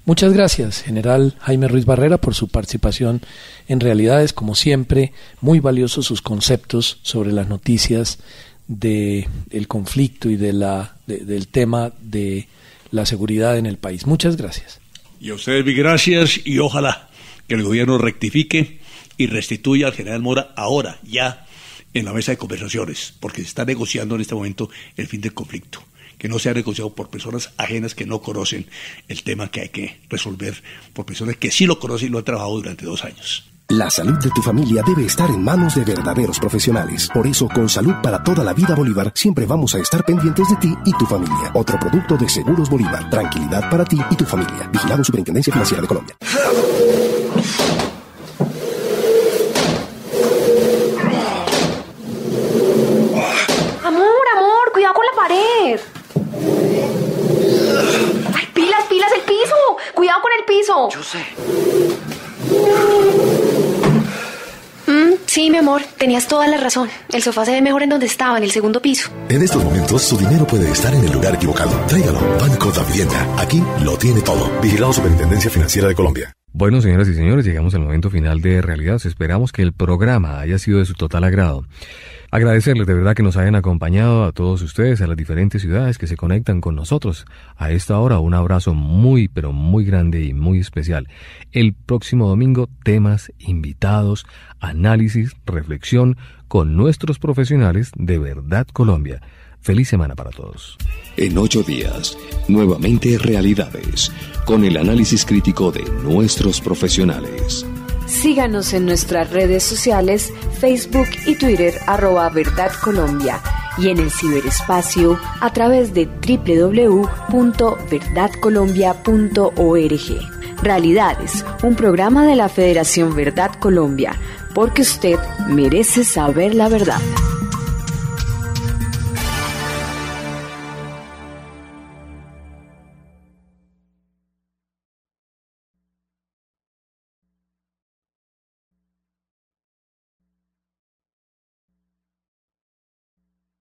Muchas gracias, general Jaime Ruiz Barrera, por su participación en Realidades. Como siempre, muy valiosos sus conceptos sobre las noticias del conflicto y del tema de la seguridad en el país. Muchas gracias. Y a ustedes mil gracias, y ojalá que el gobierno rectifique y restituya al general Mora ahora, ya, en la mesa de conversaciones, porque se está negociando en este momento el fin del conflicto, que no sea negociado por personas ajenas que no conocen el tema que hay que resolver, por personas que sí lo conocen y lo han trabajado durante 2 años. La salud de tu familia debe estar en manos de verdaderos profesionales. Por eso, con Salud para toda la vida Bolívar, siempre vamos a estar pendientes de ti y tu familia. Otro producto de Seguros Bolívar. Tranquilidad para ti y tu familia. Vigilado Superintendencia Financiera de Colombia. Amor, cuidado con la pared. ¡Ay, pilas, el piso! ¡Cuidado con el piso! Yo sé. Sí, mi amor, tenías toda la razón. El sofá se ve mejor en donde estaba, en el segundo piso. En estos momentos, su dinero puede estar en el lugar equivocado. Tráigalo. Banco Davivienda. Aquí lo tiene todo. Vigilado Superintendencia Financiera de Colombia. Bueno, señoras y señores, llegamos al momento final de Realidades. Esperamos que el programa haya sido de su total agrado. Agradecerles de verdad que nos hayan acompañado a todos ustedes, a las diferentes ciudades que se conectan con nosotros. A esta hora, un abrazo muy, pero muy grande y muy especial. El próximo domingo, temas, invitados, análisis, reflexión con nuestros profesionales de Verdad Colombia. Feliz semana para todos. En 8 días, nuevamente Realidades, con el análisis crítico de nuestros profesionales. Síganos en nuestras redes sociales, Facebook y Twitter, @Verdad Colombia, y en el ciberespacio a través de www.verdadcolombia.org. Realidades, un programa de la Federación Verdad Colombia, porque usted merece saber la verdad.